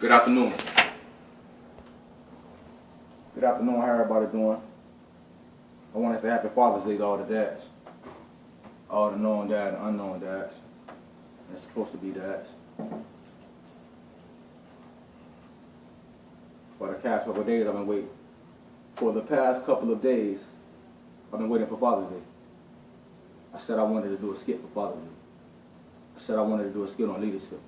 Good afternoon. Good afternoon, how everybody doing? I want to say happy Father's Day to all the dads. All the known dads and unknown dads. And it's supposed to be dads. For the past couple of days I've been waiting. For the past couple of days I've been waiting for Father's Day. I said I wanted to do a skit for Father's Day. I said I wanted to do a skit on leadership.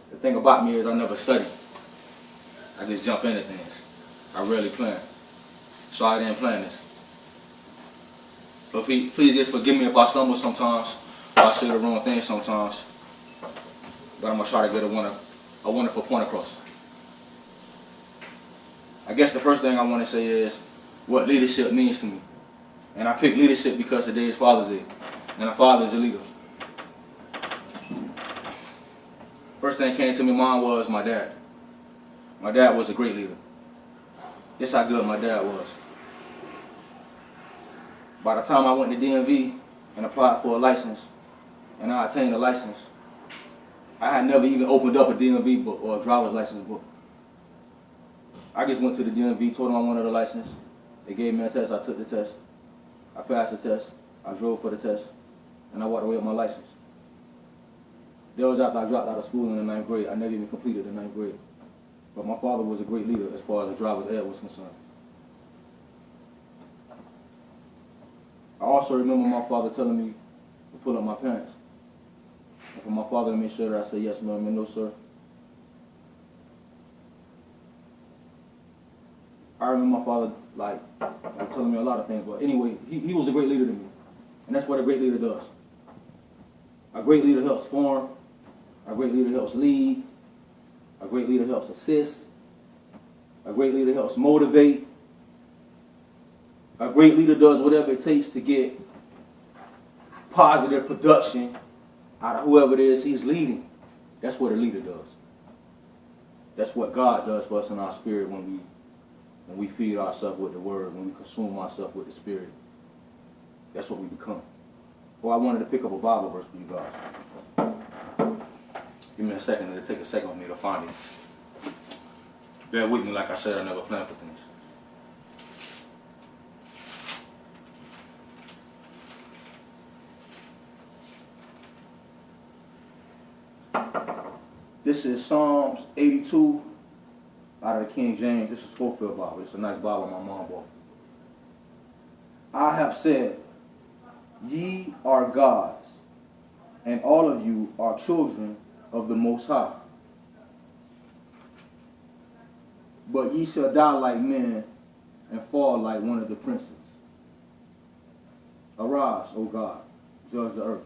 The thing about me is I never study. I just jump into things. I rarely plan. So I didn't plan this. But please just forgive me if I stumble sometimes, or I say the wrong thing sometimes. But I'm going to try to get a wonderful point across. I guess the first thing I want to say is what leadership means to me. And I picked leadership because today is Father's Day. And a father is a leader. First thing that came to my mind was my dad. My dad was a great leader. That's how good my dad was. By the time I went to DMV and applied for a license, and I attained a license, I had never even opened up a DMV book or a driver's license book. I just went to the DMV, told them I wanted a license. They gave me a test, I took the test. I passed the test, I drove for the test, and I walked away with my license. That was after I dropped out of school in the 9th grade. I never even completed the 9th grade. But my father was a great leader as far as the driver's ed was concerned. I also remember my father telling me to pull up my pants. And for my father to make sure that I said yes, ma'am, and no, sir. I remember my father like telling me a lot of things. But anyway, he was a great leader to me. And that's what a great leader does. A great leader helps form. A great leader helps lead. A great leader helps assist. A great leader helps motivate. A great leader does whatever it takes to get positive production out of whoever it is he's leading. That's what a leader does. That's what God does for us in our spirit when we feed ourselves with the Word, when we consume ourselves with the Spirit. That's what we become. Well, I wanted to pick up a Bible verse for you guys. Give me a second. It'll take a second for me to find it. Bear with me, like I said, I never planned for things. This is Psalms 82 out of the King James. This is Schofield Bible. It's a nice Bible my mom bought. I have said, ye are gods, and all of you are children of the Most High. But ye shall die like men and fall like one of the princes. Arise, O God, judge the earth,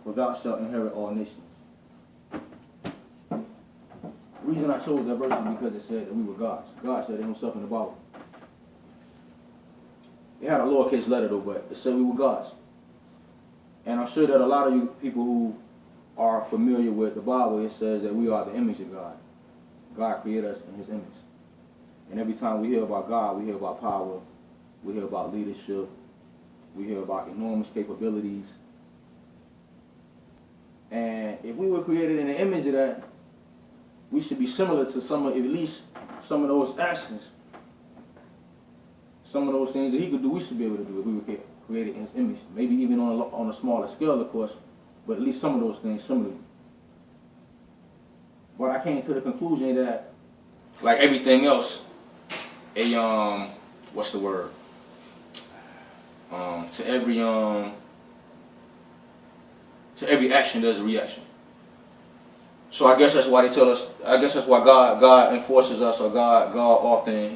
for thou shalt inherit all nations. The reason I chose that verse is because it said that we were gods. God said it himself in the Bible. It had a lowercase letter though, but it said we were gods. And I'm sure that a lot of you people who are familiar with the Bible, it says that we are the image of God. God created us in his image. And every time we hear about God, we hear about power, we hear about leadership, we hear about enormous capabilities. And if we were created in the image of that, we should be similar to at least some of those actions. Some of those things that he could do, we should be able to do if we were created in his image. Maybe even on a smaller scale, of course, but at least some of those things similarly. But I came to the conclusion that, like everything else, what's the word? To every action there's a reaction. So I guess that's why they tell us. I guess that's why God enforces us, or God often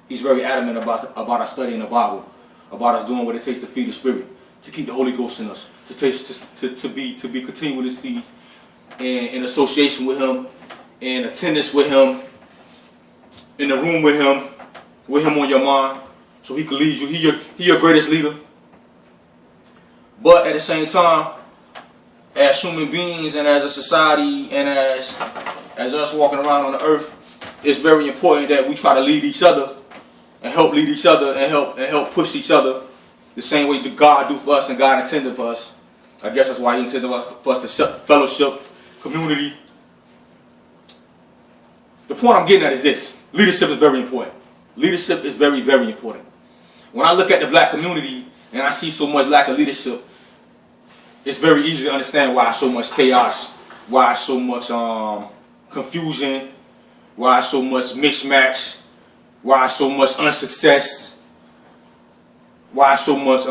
he's very adamant about us studying the Bible, about us doing what it takes to feed the Spirit, to keep the Holy Ghost in us, to be continuously in association with Him, in attendance with Him, in the room with Him on your mind, so He can lead you. He your greatest leader. But at the same time, as human beings and as a society and as us walking around on the earth, it's very important that we try to lead each other and help lead each other and help push each other the same way that God do for us and God intended for us. I guess that's why He intended for us to fellowship, community, The point I'm getting at is this. Leadership is very important. Leadership is very, very important. When I look at the black community and I see so much lack of leadership, it's very easy to understand why so much chaos, why so much confusion, why so much mismatch, why so much unsuccess, why so much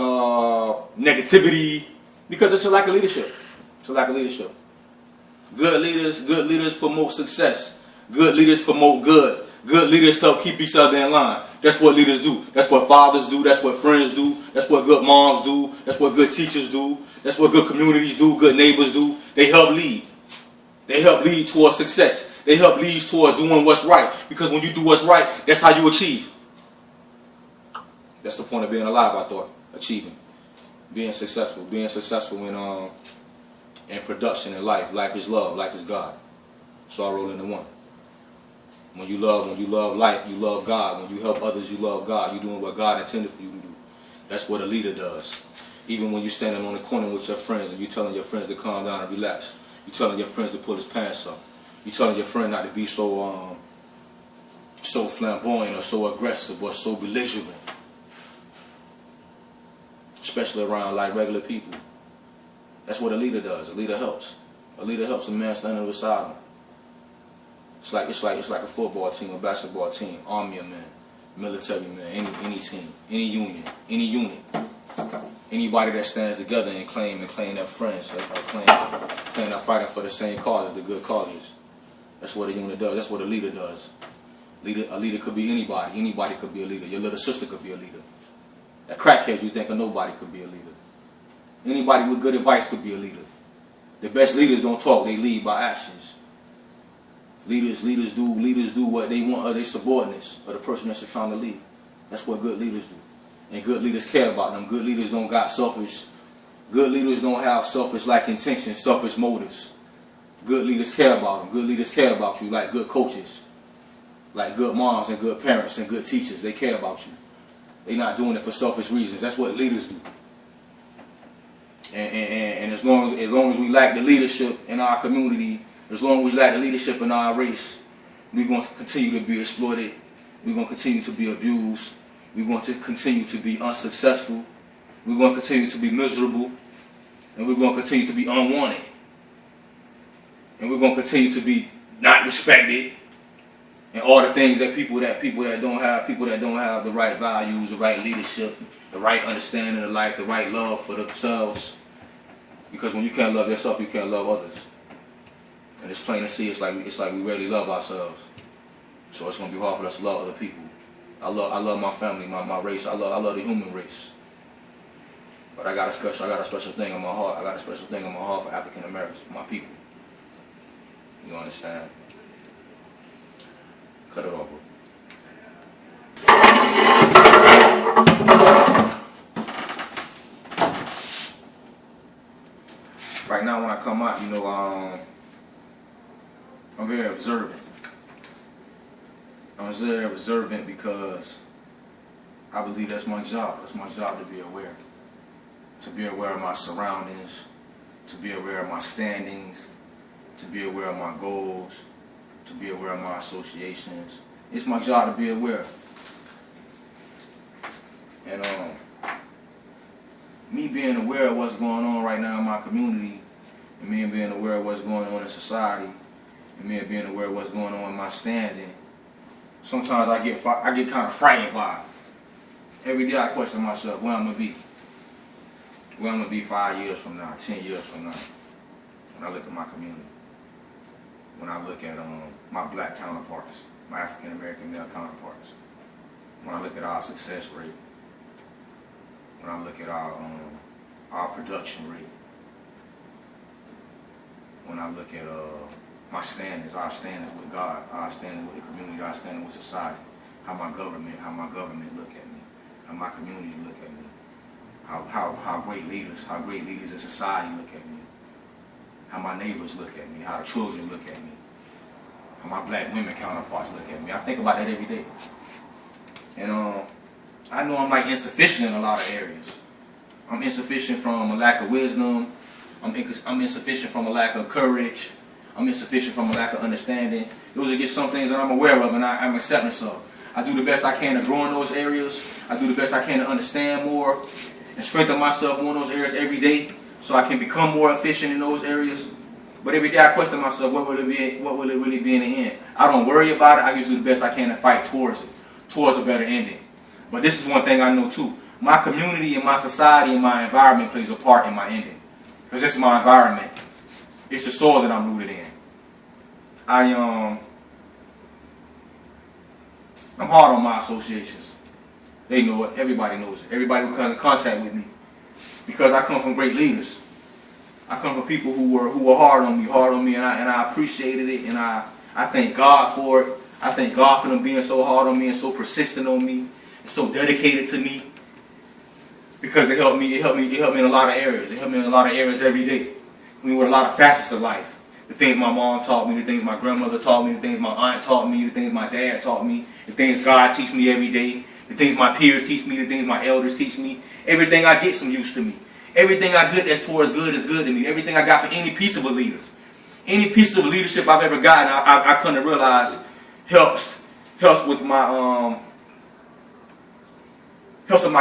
negativity, because it's a lack of leadership. It's a lack of leadership. Good leaders promote success. Good leaders promote good. Good leaders help keep each other in line. That's what leaders do. That's what fathers do. That's what friends do. That's what good moms do. That's what good teachers do. That's what good communities do. Good neighbors do. They help lead. They help lead towards success. They help lead towards doing what's right. Because when you do what's right, that's how you achieve. That's the point of being alive, I thought. Achieving. Being successful. Being successful in production in life. Life is love. Life is God. So I roll into one. When you love life, you love God. When you help others, you love God. You're doing what God intended for you to do. That's what a leader does. Even when you're standing on the corner with your friends and you're telling your friends to calm down and relax. You're telling your friends to pull his pants up. You're telling your friend not to be so flamboyant or so aggressive or so belligerent. Especially around like regular people. That's what a leader does. A leader helps. A leader helps a man standing beside him. It's like a football team, a basketball team, army of men, military men, any team, any union, any unit. Anybody that stands together and claim their friends, claim they're fighting for the same causes, the good causes. That's what a unit does. That's what a leader does. A leader could be anybody. Anybody could be a leader. Your little sister could be a leader. That crackhead you think of nobody could be a leader. Anybody with good advice could be a leader. The best leaders don't talk; they lead by actions. Leaders do what they want of their subordinates or the person that's trying to lead. That's what good leaders do. And good leaders care about them. Good leaders don't got selfish. Good leaders don't have selfish-like intentions, selfish motives. Good leaders care about them. Good leaders care about you like good coaches. Like good moms and good parents and good teachers. They care about you. They're not doing it for selfish reasons. That's what leaders do. And as long as we lack the leadership in our community, as long as we lack the leadership in our race, we're going to continue to be exploited. We're going to continue to be abused. We're going to continue to be unsuccessful. We're going to continue to be miserable. And we're going to continue to be unwanted. And we're going to continue to be not respected. And all the things that people that don't have the right values, the right leadership, the right understanding of life, the right love for themselves. Because when you can't love yourself, you can't love others. And it's plain to see, it's like we rarely love ourselves. So it's gonna be hard for us to love other people. I love my family, my race. I love the human race. But I got a special thing in my heart. I got a special thing in my heart for African Americans, for my people. You understand? Cut it off, bro. Right now, when I come out, you know, I'm very observant. I'm very observant because I believe that's my job. That's my job to be aware. To be aware of my surroundings, to be aware of my standings, to be aware of my goals, to be aware of my associations. It's my job to be aware. And me being aware of what's going on right now in my community, and me being aware of what's going on in society, and me being aware of what's going on in my standing, sometimes I get kind of frightened by it. Every day I question myself where I'm going to be. Where I'm going to be 5 years from now, 10 years from now, when I look at my community. When I look at my black counterparts, my African American male counterparts. When I look at our success rate. When I look at our production rate. When I look at my standards, our standards with God, our standards with the community, our standards with society, how my government look at me, how my community look at me, how great leaders in society look at me, how my neighbors look at me, how the children look at me, how my black women counterparts look at me. I think about that every day. And I know I'm like insufficient in a lot of areas. I'm insufficient from a lack of wisdom. I'm insufficient from a lack of courage. I'm insufficient from a lack of understanding. Those are just some things that I'm aware of and I'm acceptance of. I do the best I can to grow in those areas. I do the best I can to understand more and strengthen myself more in those areas every day so I can become more efficient in those areas. But every day I question myself, what will it be? What will it really be in the end? I don't worry about it. I just do the best I can to fight towards it, towards a better ending. But this is one thing I know too. My community and my society and my environment plays a part in my ending. Because this is my environment. It's the soil that I'm rooted in. I'm hard on my associations. They know it. Everybody knows it. Everybody who comes in contact with me. Because I come from great leaders. I come from people who were hard on me, and I appreciated it, and I thank God for it. I thank God for them being so hard on me and so persistent on me and so dedicated to me. Because it helped me in a lot of areas. It helped me in a lot of areas every day. I mean, with a lot of facets of life. The things my mom taught me, the things my grandmother taught me, the things my aunt taught me, the things my dad taught me, the things God teach me every day, the things my peers teach me, the things my elders teach me. Everything I get some use to me. Everything I get that's towards good is good to me. Everything I got for any piece of a leader. Any piece of leadership I've ever gotten, I come to realize helps with my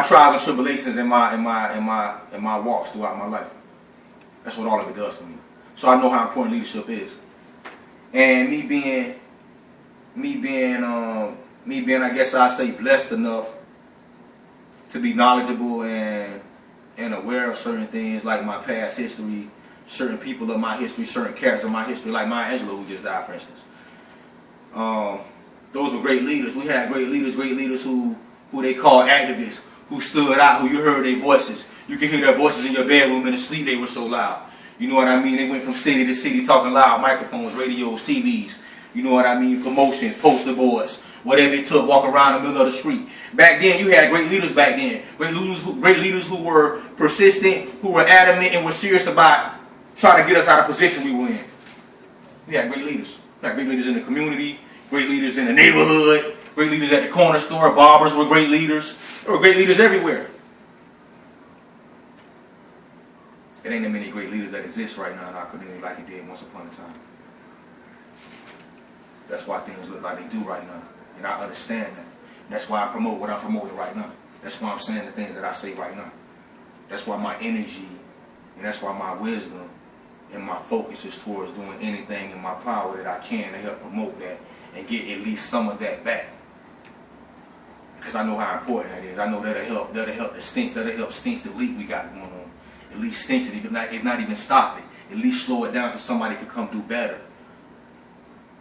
trials and tribulations and my walks throughout my life. That's what all of it does for me. So I know how important leadership is. And me being I guess I say blessed enough to be knowledgeable and aware of certain things like my past history, certain people of my history, certain characters of my history, like Maya Angelou who just died, for instance. Those were great leaders. We had great leaders who they called activists, who stood out, who you heard their voices. You could hear their voices in your bedroom in the sleep, they were so loud. You know what I mean? They went from city to city talking loud, microphones, radios, TVs. You know what I mean? Promotions, poster boards, whatever it took, walk around the middle of the street. Back then, you had great leaders back then. Great leaders who were persistent, who were adamant, and were serious about trying to get us out of position we were in. We had great leaders. We had great leaders in the community, great leaders in the neighborhood, great leaders at the corner store. Barbers were great leaders. There were great leaders everywhere. It ain't that many great leaders that exist right now in our community like it did once upon a time. That's why things look like they do right now. And I understand that. And that's why I promote what I'm promoting right now. That's why I'm saying the things that I say right now. That's why my energy and that's why my wisdom and my focus is towards doing anything in my power that I can to help promote that and get at least some of that back. Because I know how important that is. I know that'll help the stinks, that'll help stinks the leak we got going on. At least stinks it, if not even stop it. At least slow it down so somebody can come do better.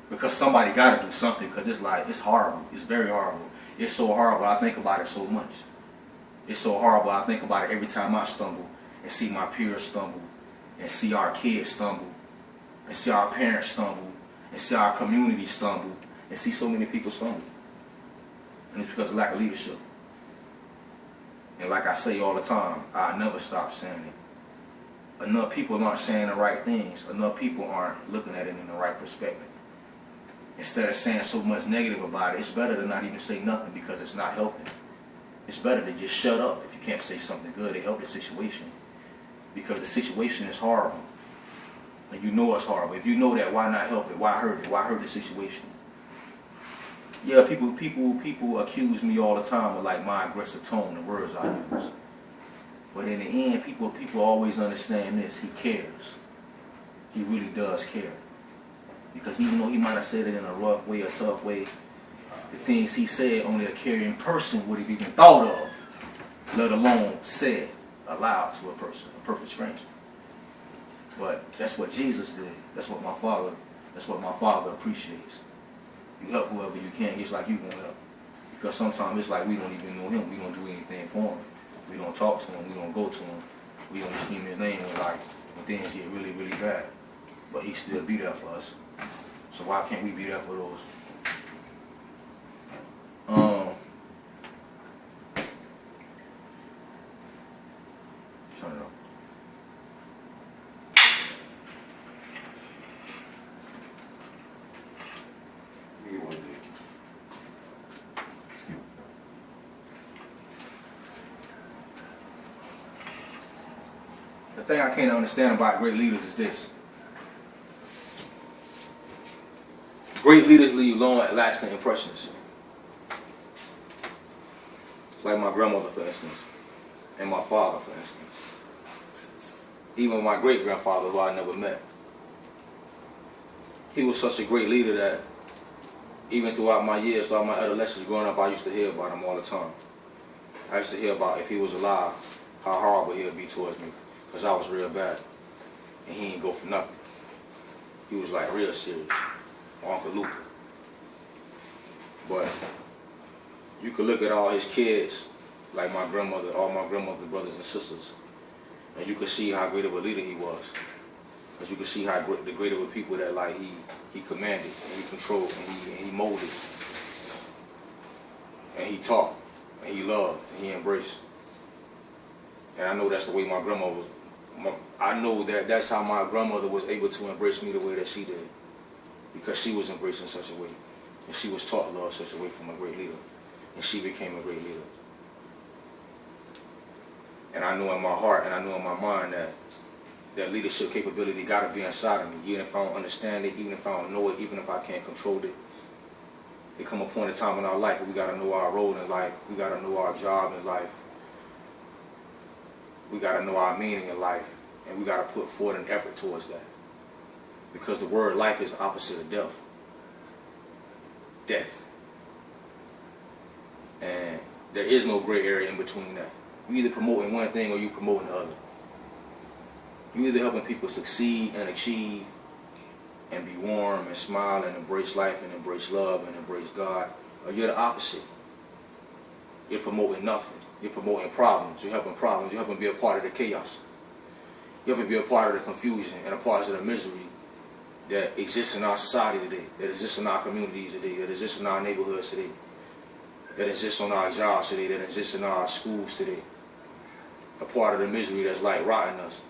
Because somebody got to do something, because it's horrible. It's very horrible. It's so horrible, I think about it so much. It's so horrible, I think about it every time I stumble and see my peers stumble and see our kids stumble and see our parents stumble and see our community stumble and see so many people stumble. And it's because of lack of leadership. And like I say all the time, I never stop saying it. Enough people aren't saying the right things. Enough people aren't looking at it in the right perspective. Instead of saying so much negative about it, it's better to not even say nothing because it's not helping. It's better to just shut up if you can't say something good to help the situation. Because the situation is horrible. And you know it's horrible. If you know that, why not help it? Why hurt it? Why hurt the situation? Yeah, people accuse me all the time of like my aggressive tone, the words I use. But in the end, people always understand this. He cares. He really does care. Because even though he might have said it in a rough way, a tough way, the things he said only a caring person would have even thought of, let alone said aloud to a person, a perfect stranger. But that's what Jesus did. That's what my Father appreciates. You help whoever you can, just like you gonna help. Because sometimes it's like we don't even know him. We don't do anything for him. We don't talk to him. We don't go to him. We don't scream his name when things get really, really bad. But he still be there for us. So why can't we be there for those? Turn it off. The thing I can't understand about great leaders is this. Great leaders leave long-lasting impressions. It's like my grandmother, for instance, and my father, for instance. Even my great-grandfather, who I never met. He was such a great leader that even throughout my years, throughout my adolescence growing up, I used to hear about him all the time. I used to hear about, if he was alive, how horrible he would be towards me, because I was real bad. And he ain't go for nothing. He was like real serious. Uncle Luke. But you could look at all his kids, like my grandmother, all my grandmother's brothers and sisters, and you could see how great of a leader he was. Because you could see how the great of a people that like he commanded, and he controlled, and he molded, and he taught, and he loved, and he embraced. And I know that's the way my grandmother was. I know that that's how my grandmother was able to embrace me the way that she did. Because she was embraced in such a way. And she was taught love such a way from a great leader. And she became a great leader. And I know in my heart and I know in my mind that leadership capability got to be inside of me. Even if I don't understand it, even if I don't know it, even if I can't control it. There come a point in time in our life where we got to know our role in life. We got to know our job in life. We got to know our meaning in life. And we got to put forth an effort towards that. Because the word life is the opposite of death. Death. And there is no gray area in between that. You either promoting one thing or you promoting the other. You either helping people succeed and achieve and be warm and smile and embrace life and embrace love and embrace God, or you're the opposite. You're promoting nothing. You're promoting problems. You're helping be a part of the chaos. You're helping be a part of the confusion and a part of the misery that exists in our society today, that exists in our communities today, that exists in our neighborhoods today, that exists on our jobs today, that exists in our schools today. A part of the misery that's like rotting us.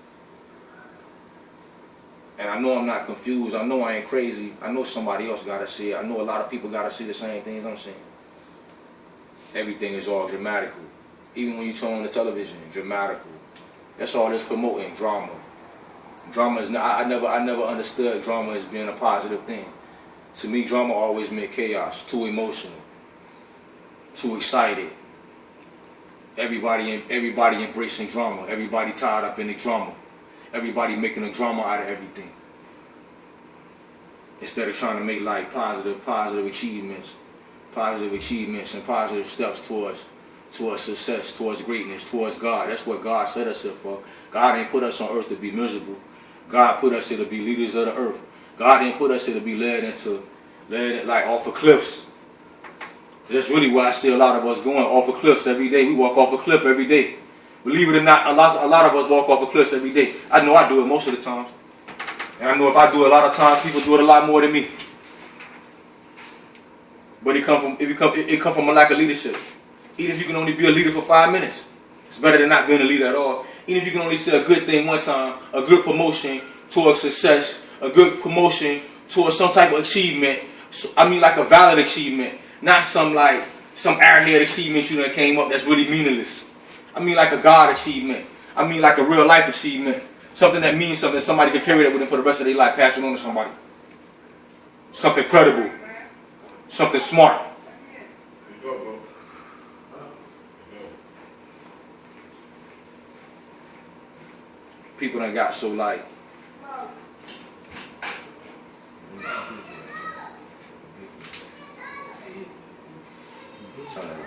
And I know I'm not confused. I know I ain't crazy. I know somebody else got to see it. I know a lot of people got to see the same things I'm seeing. Everything is all dramatical. Even when you turn on the television, dramatical. That's all it's promoting, drama. Drama is not, I never understood drama as being a positive thing. To me, drama always meant chaos, too emotional, too excited. Everybody embracing drama. Everybody tied up in the drama. Everybody making a drama out of everything. Instead of trying to make like positive achievements and positive steps towards success, towards greatness, towards God. That's what God set us here for. God ain't put us on earth to be miserable. God put us here to be leaders of the earth. God didn't put us here to be led like off of cliffs. That's really where I see a lot of us going, off of cliffs every day. We walk off a cliff every day. Believe it or not, a lot of us walk off of cliffs every day. I know I do it most of the time. And I know if I do it a lot of times, people do it a lot more than me. But it come from a lack of leadership. Even if you can only be a leader for 5 minutes, it's better than not being a leader at all. Even if you can only say a good thing one time, a good promotion towards success, a good promotion towards some type of achievement. I mean like a valid achievement, not some airhead achievement you done came up that's really meaningless. I mean like a God achievement. I mean like a real life achievement. Something that means something, somebody can carry that with them for the rest of their life, pass it on to somebody. Something credible. Something smart. People done got so like turn it up.